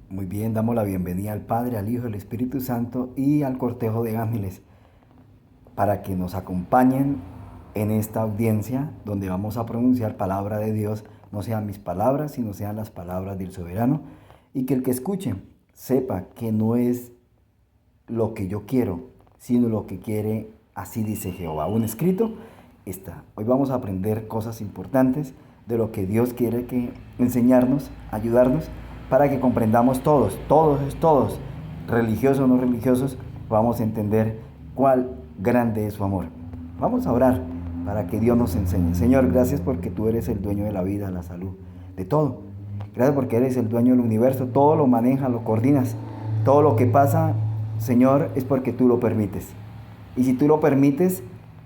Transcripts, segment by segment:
Muy bien, damos la bienvenida al Padre, al Hijo, al Espíritu Santo y al cortejo de ángeles para que nos acompañen en esta audiencia donde vamos a pronunciar palabra de Dios, no sean mis palabras, sino sean las palabras del soberano, y que el que escuche sepa que no es lo que yo quiero, sino lo que quiere, así dice Jehová. Un escrito está. Hoy vamos a aprender cosas importantes de lo que Dios quiere que enseñarnos, ayudarnos, para que comprendamos todos, religiosos o no religiosos, vamos a entender cuál grande es su amor. Vamos a orar para que Dios nos enseñe. Señor, gracias porque tú eres el dueño de la vida, la salud, de todo. Gracias porque eres el dueño del universo, todo lo manejas, lo coordinas. Todo lo que pasa, Señor, es porque tú lo permites. Y si tú lo permites,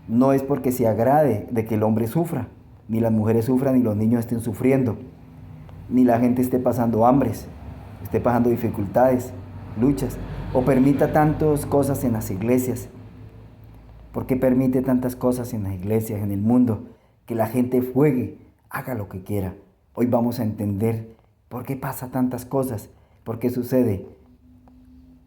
no es porque se agrade de que el hombre sufra, ni las mujeres sufran, ni los niños estén sufriendo, ni la gente esté pasando hambres, esté pasando dificultades, luchas, o permita tantas cosas en las iglesias. ¿Por qué permite tantas cosas en las iglesias, en el mundo? Que la gente juegue, haga lo que quiera. Hoy vamos a entender por qué pasa tantas cosas, por qué sucede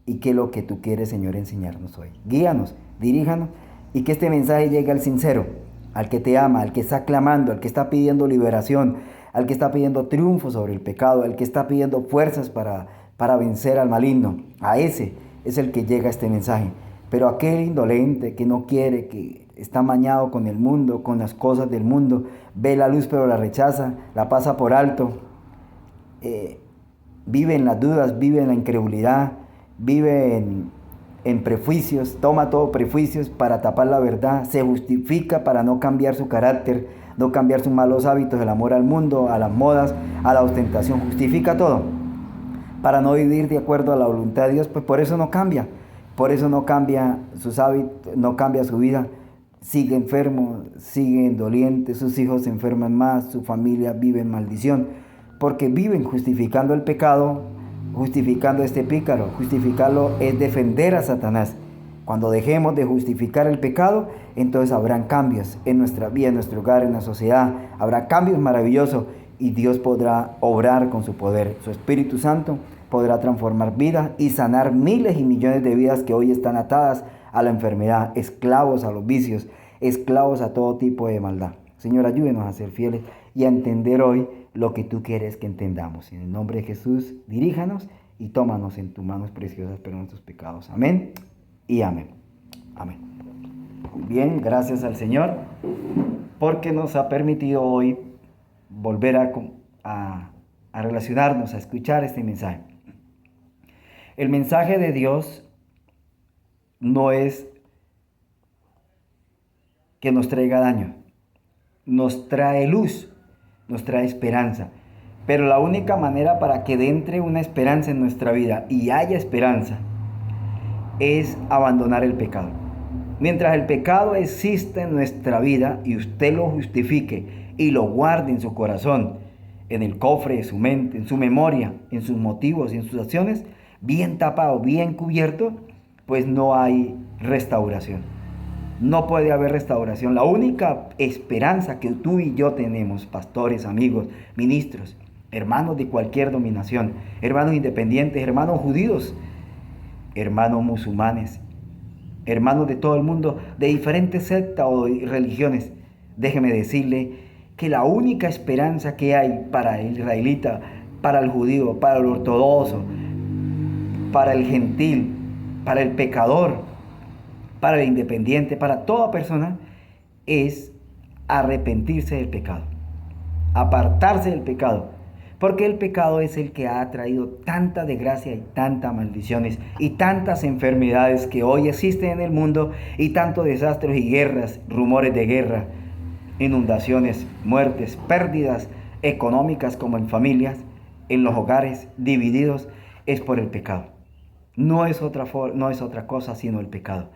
y qué es lo que tú quieres, Señor, enseñarnos hoy. Guíanos, diríjanos y que este mensaje llegue al sincero, al que te ama, al que está clamando, al que está pidiendo liberación, al que está pidiendo triunfo sobre el pecado, al que está pidiendo fuerzas para vencer al maligno. A ese es el que llega este mensaje. Pero aquel indolente que no quiere, que está mañado con el mundo, con las cosas del mundo, ve la luz pero la rechaza, la pasa por alto, vive en las dudas, vive en la incredulidad, vive en prejuicios, toma todo prejuicios para tapar la verdad, se justifica para no cambiar su carácter, no cambiar sus malos hábitos, el amor al mundo, a las modas, a la ostentación, justifica todo para no vivir de acuerdo a la voluntad de Dios, pues por eso no cambia. Por eso no cambia sus hábitos, no cambia su vida. Sigue enfermo, sigue doliente, sus hijos se enferman más, su familia vive en maldición. Porque viven justificando el pecado, justificando este pícaro. Justificarlo es defender a Satanás. Cuando dejemos de justificar el pecado, entonces habrán cambios en nuestra vida, en nuestro hogar, en la sociedad. Habrá cambios maravillosos y Dios podrá obrar con su poder. Su Espíritu Santo podrá transformar vidas y sanar miles y millones de vidas que hoy están atadas a la enfermedad, esclavos a los vicios, esclavos a todo tipo de maldad. Señor, ayúdenos a ser fieles y a entender hoy lo que tú quieres que entendamos. En el nombre de Jesús, diríjanos y tómanos en tus manos preciosas por nuestros pecados. Amén y amén. Amén. Bien, gracias al Señor porque nos ha permitido hoy volver a relacionarnos, a escuchar este mensaje. El mensaje de Dios no es que nos traiga daño, nos trae luz, nos trae esperanza. Pero la única manera para que entre una esperanza en nuestra vida y haya esperanza es abandonar el pecado. Mientras el pecado existe en nuestra vida y usted lo justifique y lo guarde en su corazón, en el cofre de su mente, en su memoria, en sus motivos y en sus acciones, bien tapado, bien cubierto, pues no hay restauración. No puede haber restauración. La única esperanza que tú y yo tenemos, pastores, amigos, ministros, hermanos de cualquier dominación, hermanos independientes, hermanos judíos, hermanos musulmanes, hermanos de todo el mundo, de diferentes sectas o religiones, déjeme decirle que la única esperanza que hay para el israelita, para el judío, para el ortodoxo, para el gentil, para el pecador, para el independiente, para toda persona, es arrepentirse del pecado, apartarse del pecado, porque el pecado es el que ha traído tanta desgracia y tantas maldiciones y tantas enfermedades que hoy existen en el mundo y tantos desastres y guerras, rumores de guerra, inundaciones, muertes, pérdidas económicas como en familias, en los hogares divididos, es por el pecado. No es otra cosa sino el pecado.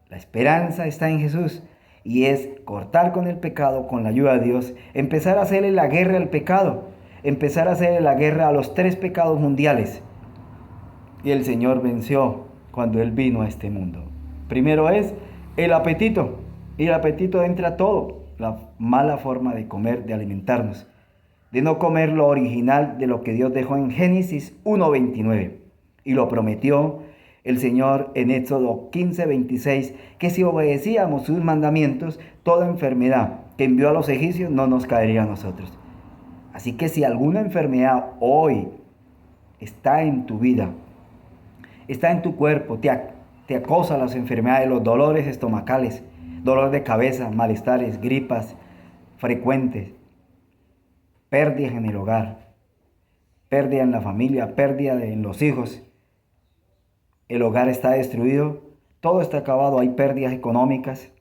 La esperanza está en Jesús y es cortar con el pecado con la ayuda de Dios, empezar a hacerle la guerra al pecado, empezar a hacerle la guerra a los 3 pecados mundiales. Y el Señor venció cuando Él vino a este mundo. Primero es el apetito, y el apetito entra todo, la mala forma de comer, de alimentarnos. de no comer lo original de lo que Dios dejó en Génesis 1:29. Y lo prometió el Señor en Éxodo 15:26, que si obedecíamos sus mandamientos, toda enfermedad que envió a los egipcios no nos caería a nosotros. Así que si alguna enfermedad hoy está en tu vida, está en tu cuerpo, te acosa las enfermedades, los dolores estomacales, dolor de cabeza, malestares, gripas frecuentes, pérdidas en el hogar, pérdida en la familia, pérdida en los hijos, el hogar está destruido, todo está acabado, hay pérdidas económicas,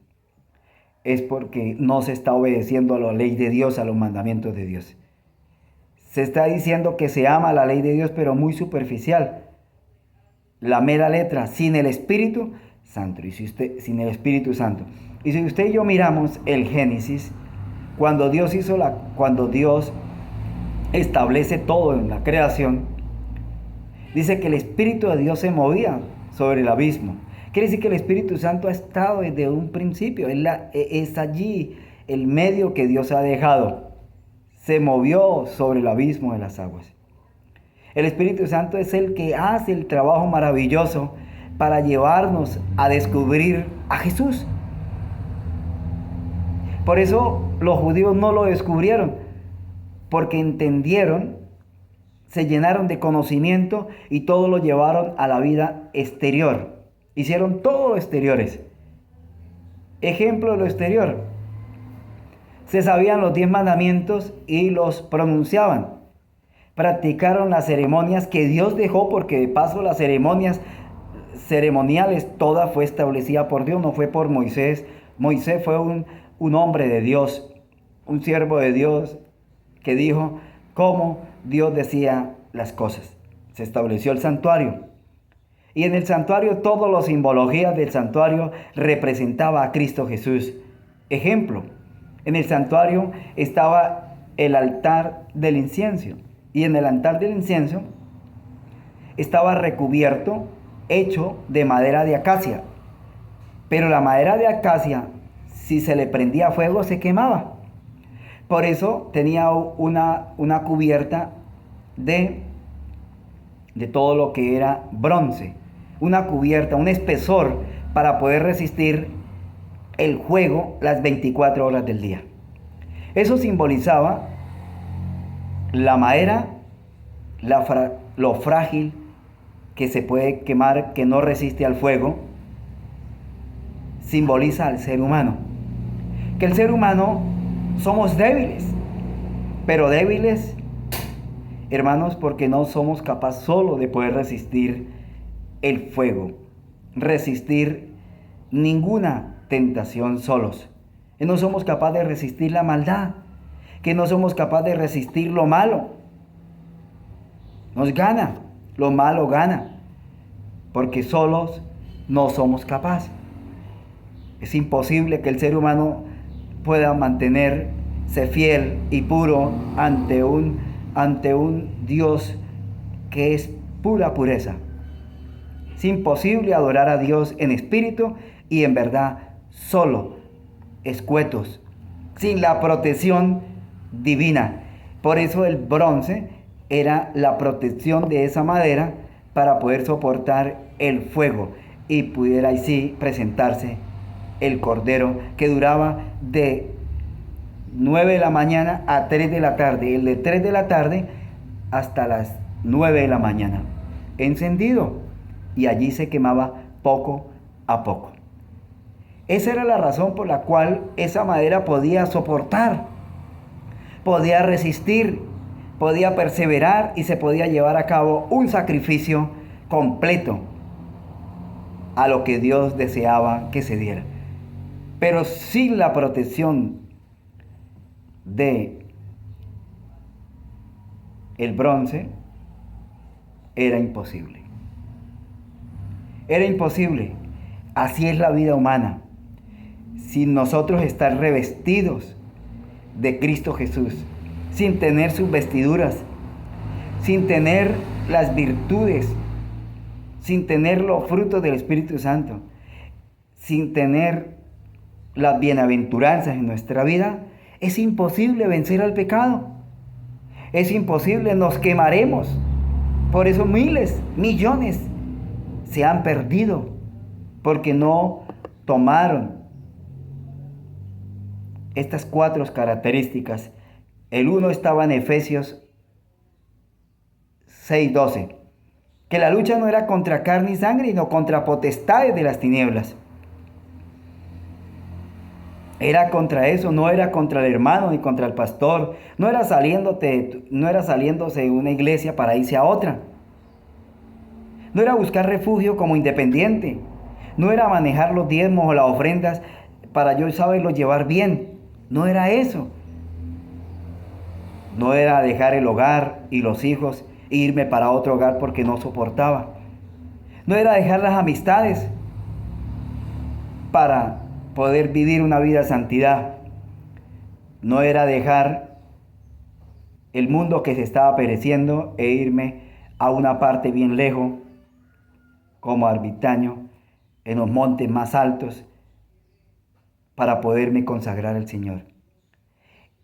es porque no se está obedeciendo a la ley de Dios, a los mandamientos de Dios. Se está diciendo que se ama la ley de Dios, pero muy superficial. La mera letra, sin el Espíritu Santo. Sin el Espíritu Santo. Y si usted y yo miramos el Génesis, cuando Dios establece todo en la creación, dice que el Espíritu de Dios se movía sobre el abismo. Quiere decir que el Espíritu Santo ha estado desde un principio. Es allí el medio que Dios ha dejado. Se movió sobre el abismo de las aguas. El Espíritu Santo es el que hace el trabajo maravilloso para llevarnos a descubrir a Jesús. Por eso los judíos no lo descubrieron, porque entendieron, se llenaron de conocimiento y todo lo llevaron a la vida exterior. Hicieron todo lo exteriores. Ejemplo de lo exterior. Se sabían los 10 mandamientos y los pronunciaban. Practicaron las ceremonias que Dios dejó, porque de paso las ceremoniales toda fue establecida por Dios, no fue por Moisés. Moisés fue un hombre de Dios, un siervo de Dios que dijo cómo Dios decía las cosas. Se estableció el santuario. Y en el santuario, todas las simbologías del santuario representaba a Cristo Jesús. Ejemplo, en el santuario estaba el altar del incienso. Y en el altar del incienso estaba recubierto, hecho de madera de acacia. Pero la madera de acacia, si se le prendía fuego, se quemaba. Por eso tenía una cubierta de todo lo que era bronce. Una cubierta, un espesor para poder resistir el fuego las 24 horas del día. Eso simbolizaba la madera, lo frágil que se puede quemar, que no resiste al fuego. Simboliza al ser humano. Que el ser humano somos débiles, pero débiles, hermanos, porque no somos capaces solo de poder resistir el fuego, resistir ninguna tentación solos. Que no somos capaces de resistir la maldad, que no somos capaces de resistir lo malo. Nos gana, lo malo gana, porque solos no somos capaces. Es imposible que el ser humano pueda mantenerse fiel y puro ante un Dios que es pura pureza. Es imposible adorar a Dios en espíritu y en verdad solo, escuetos, sin la protección divina. Por eso el bronce era la protección de esa madera para poder soportar el fuego y pudiera así presentarse el cordero, que duraba de 9 de la mañana a 3 de la tarde, el de 3 de la tarde hasta las 9 de la mañana, encendido, y allí se quemaba poco a poco. Esa era la razón por la cual esa madera podía soportar, podía resistir, podía perseverar y se podía llevar a cabo un sacrificio completo a lo que Dios deseaba que se diera. Pero sin la protección de el bronce era imposible. Era imposible. Así es la vida humana. Sin nosotros estar revestidos de Cristo Jesús, sin tener sus vestiduras, sin tener las virtudes, sin tener los frutos del Espíritu Santo, sin tener las bienaventuranzas en nuestra vida, es imposible vencer al pecado. Es imposible, nos quemaremos. Por eso miles, millones se han perdido porque no tomaron estas 4 características. El uno estaba en Efesios 6:12, que la lucha no era contra carne y sangre, sino contra potestades de las tinieblas. Era contra eso, no era contra el hermano ni contra el pastor, no era saliéndose de una iglesia para irse a otra. No era buscar refugio como independiente, no era manejar los diezmos o las ofrendas para yo saberlo llevar bien, no era eso. No era dejar el hogar y los hijos e irme para otro hogar porque no soportaba. No era dejar las amistades para poder vivir una vida de santidad. No era dejar el mundo que se estaba pereciendo e irme a una parte bien lejos, como ermitaño, en los montes más altos, para poderme consagrar al Señor.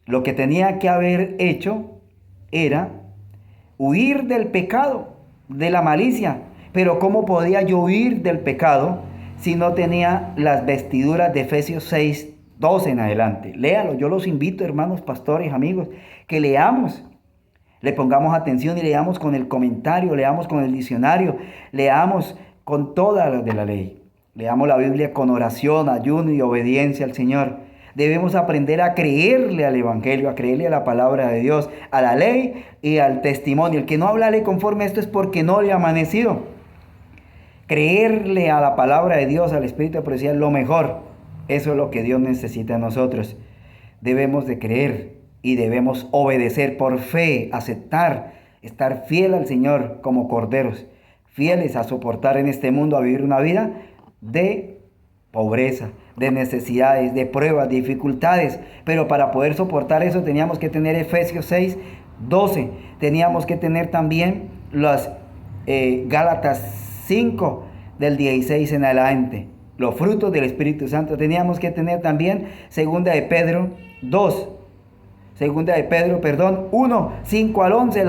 Lo que tenía que haber hecho era huir del pecado, de la malicia. Pero ¿cómo podía yo huir del pecado si no tenía las vestiduras de Efesios 6:12 en adelante? Léalo, yo los invito, hermanos, pastores, amigos, que leamos, le pongamos atención y leamos con el comentario, leamos con el diccionario, leamos con todas las de la ley. Leamos la Biblia con oración, ayuno y obediencia al Señor. Debemos aprender a creerle al Evangelio, a creerle a la palabra de Dios, a la ley y al testimonio. El que no habla conforme a esto es porque no le ha amanecido. Creerle a la palabra de Dios, al Espíritu de profecía, es lo mejor. Eso es lo que Dios necesita de nosotros. Debemos de creer y debemos obedecer por fe, aceptar, estar fiel al Señor como corderos, fieles a soportar en este mundo, a vivir una vida de pobreza, de necesidades, de pruebas, de dificultades. Pero para poder soportar eso teníamos que tener Efesios 6:12. Teníamos que tener también los Gálatas 5 del 16 en adelante. Los frutos del Espíritu Santo. Teníamos que tener también Segunda de Pedro 1, 5 al 11.